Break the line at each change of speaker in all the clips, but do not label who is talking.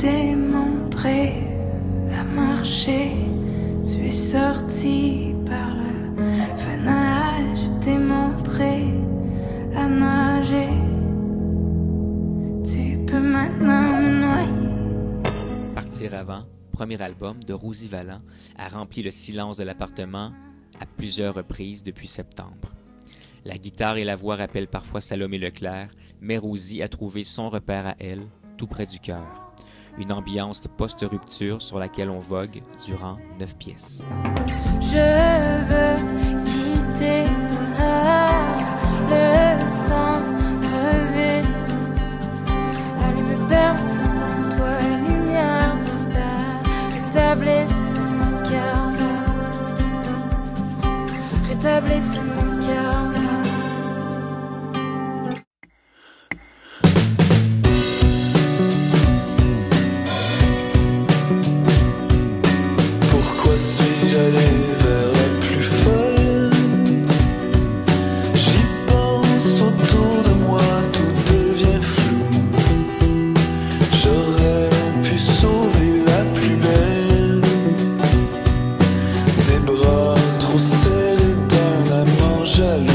t'ai montré à marcher, tu es sorti par le fenêtre, je t'ai montré à nager, tu peux maintenant me noyer.
Partir avant, premier album de Rosie Valland, a rempli le silence de l'appartement à plusieurs reprises depuis septembre. La guitare et la voix rappellent parfois Salomé Leclerc, mais Rosie a trouvé son repère à elle, tout près du cœur. Une ambiance de post-rupture sur laquelle on vogue durant 9 pièces.
Je veux quitter le centre-ville, aller me perdre sur ton toit, la lumière du stade, rétablisse mon cœur, rétablisse mon cœur.
Pourquoi suis-je allé vers la plus folle? J'y pense, autour de moi tout devient flou. J'aurais pu sauver la plus belle des bras trop serrés d'un amant jaloux.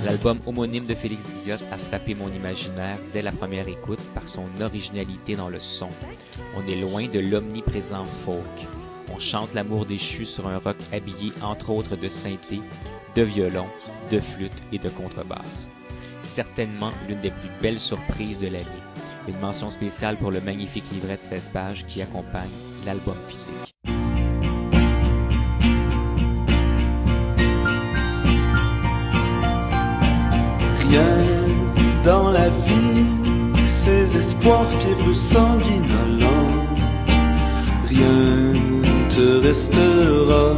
L'album homonyme de Félix Diot a frappé mon imaginaire dès la première écoute par son originalité dans le son. On est loin de l'omniprésent folk. On chante l'amour déchu sur un rock habillé entre autres de synthé, de violon, de flûte et de contrebasse. Certainement l'une des plus belles surprises de l'année. Une mention spéciale pour le magnifique livret de 16 pages qui accompagne l'album physique.
Rien dans la vie, ces espoirs fiévreux sanguinolents. Rien te restera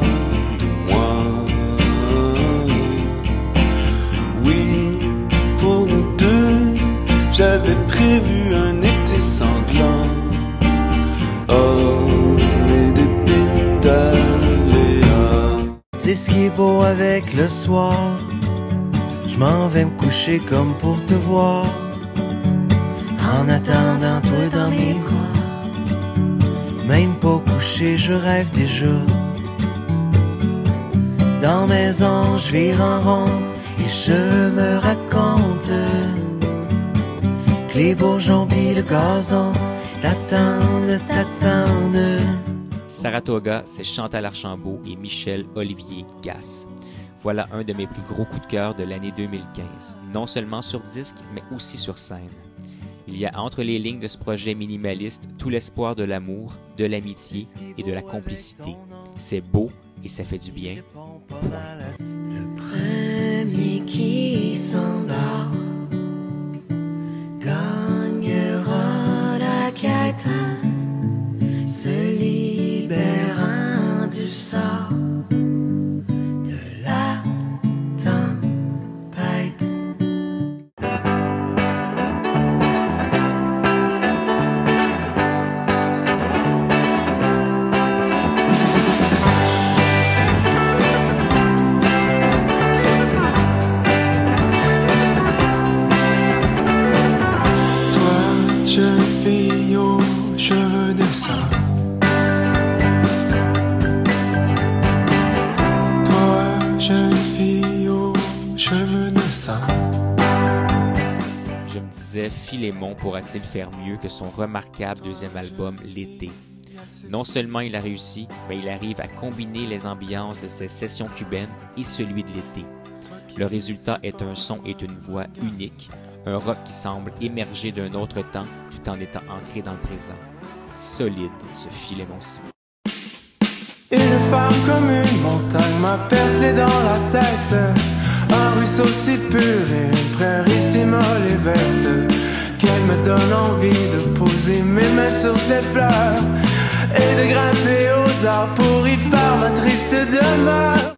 de moi. Oui, pour nous deux, j'avais prévu un été sanglant. Orné d'épines d'aléas.
C'est ce qui est beau avec le soir. Je m'en vais me coucher comme pour te voir. En attendant toi dans mes bras. Même pas couché, je rêve déjà. Dans maison, je vire en rond et je me raconte que les bourgeons pis le gazon t'attendent.
Saratoga, c'est Chantal Archambault et Michel Olivier Gasse. Voilà un de mes plus gros coups de cœur de l'année 2015, non seulement sur disque, mais aussi sur scène. Il y a entre les lignes de ce projet minimaliste tout l'espoir de l'amour, de l'amitié et de la complicité. C'est beau et ça fait du bien. Point.
Le premier qui s'endort gagnera la quête, se libérant du sort de la tempête.
Jeune fille aux cheveux de sang. Toi, jeune fille aux cheveux de sang.
Je me disais, Philémon pourra-t-il faire mieux que son remarquable deuxième album, L'été? Non seulement il a réussi, mais il arrive à combiner les ambiances de ses sessions cubaines et celui de l'été. Le résultat est un son et une voix unique, un rock qui semble émerger d'un autre temps tout en étant ancré dans le présent. Solide, ce Philémon-ci.
Une femme comme une montagne m'a percé dans la tête. Un ruisseau si pur et une prairie si molle et verte qu'elle me donne envie de poser mes mains sur ses fleurs et de grimper aux arbres pour y faire ma triste demeure.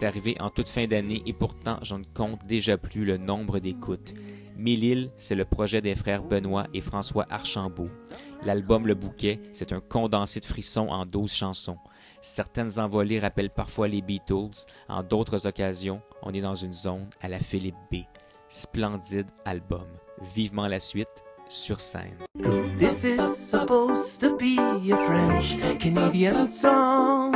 est arrivé en toute fin d'année et pourtant je ne compte déjà plus le nombre d'écoutes. Mille-Îles, c'est le projet des frères Benoît et François Archambault. L'album Le Bouquet, c'est un condensé de frissons en 12 chansons. Certaines envolées rappellent parfois les Beatles, en d'autres occasions, on est dans une zone à la Philippe B. Splendide album. Vivement la suite, sur scène.
This is supposed to be a French-Canadian song.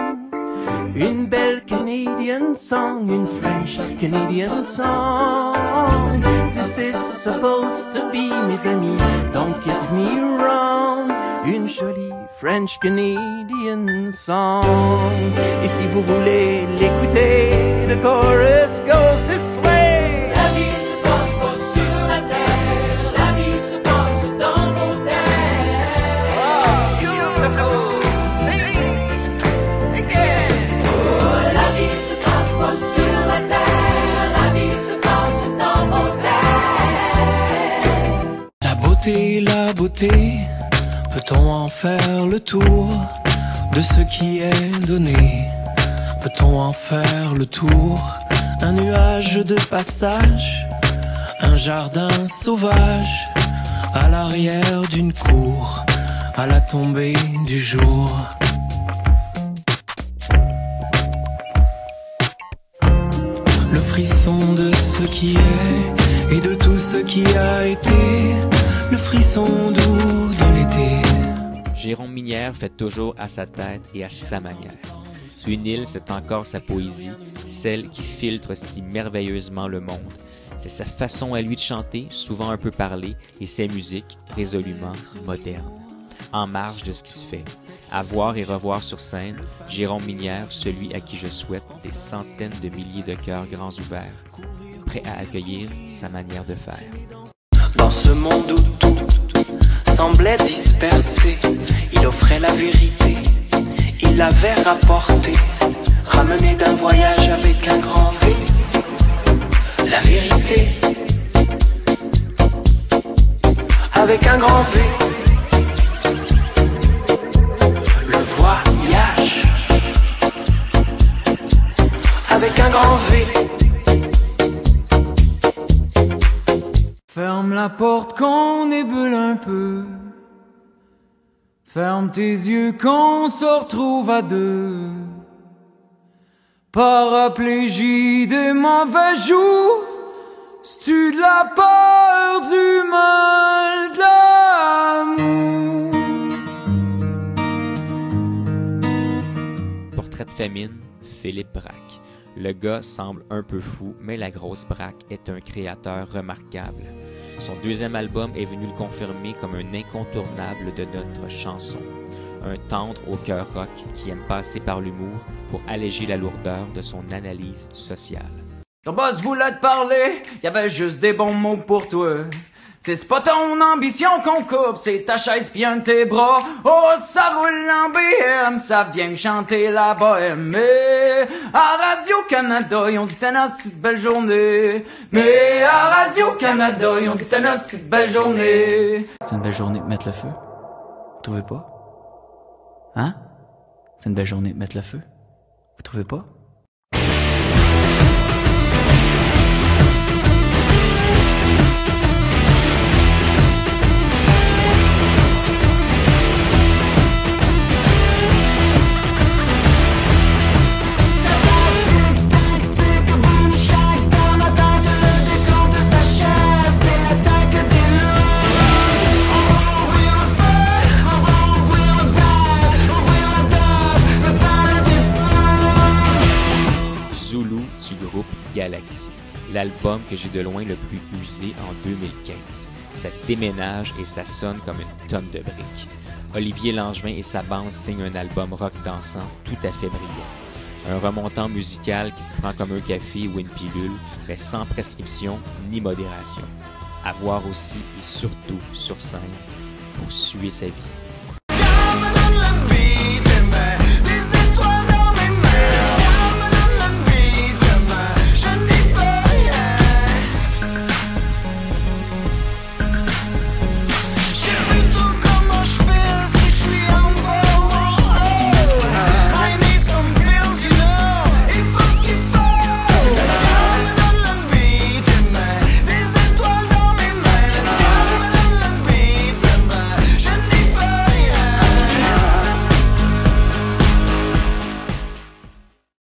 Une belle Canadian song, une French-Canadian song. This is supposed to be, mes amis, don't get me wrong. Une jolie French-Canadian song. Et si vous voulez l'écouter, the chorus goes this way.
La vie se passe pas sur la terre, la vie se passe dans vos terres.
Oh, beautiful. Sing again.
Oh, la vie se passe pas sur la terre, la vie se passe dans vos terres.
La beauté, peut-on en faire le tour de ce qui est donné? Peut-on en faire le tour? Un nuage de passage, un jardin sauvage, à l'arrière d'une cour, à la tombée du jour. Le frisson de ce qui est et de tout ce qui a été, le frisson doux de l'été.
Jérôme Minière fait toujours à sa tête et à sa manière. Une île, c'est encore sa poésie, celle qui filtre si merveilleusement le monde. C'est sa façon à lui de chanter, souvent un peu parlée, et ses musiques, résolument modernes. En marge de ce qui se fait. À voir et revoir sur scène, Jérôme Minière, celui à qui je souhaite des centaines de milliers de cœurs grands ouverts, prêts à accueillir sa manière de faire.
Dans ce monde où tout semblait dispersé, il offrait la vérité, il l'avait rapporté, ramené d'un voyage avec un grand V. La vérité, avec un grand V. Le voyage, avec un grand V.
Ferme la porte qu'on ébule un peu. Ferme tes yeux qu'on se retrouve à deux. Paraplégie des mauvais jours. C'est-tu de la peur, du mal, de l'amour?
Portrait de famine, Philippe Braque. Le gars semble un peu fou, mais la grosse Braque est un créateur remarquable. Son deuxième album est venu le confirmer comme un incontournable de notre chanson. Un tendre au cœur rock qui aime passer par l'humour pour alléger la lourdeur de son analyse sociale.
Ton boss voulait te parler, y avait juste des bons mots pour toi. C'est pas ton ambition qu'on coupe, c'est ta chaise pis un de tes bras. Oh, ça roule en BM, ça vient me chanter la bohème. Mais à Radio-Canada, ils ont dit t'as une petite belle journée. Mais à Radio-Canada, ils ont dit t'as une petite belle journée.
C'est une belle journée de mettre le feu. Vous trouvez pas? Hein? C'est une belle journée de mettre le feu. Vous trouvez pas?
Galaxy, l'album que j'ai de loin le plus usé en 2015. Ça déménage et ça sonne comme une tonne de briques. Olivier Langevin et sa bande signent un album rock dansant tout à fait brillant. Un remontant musical qui se prend comme un café ou une pilule, mais sans prescription ni modération. À voir aussi et surtout sur scène pour suer sa vie.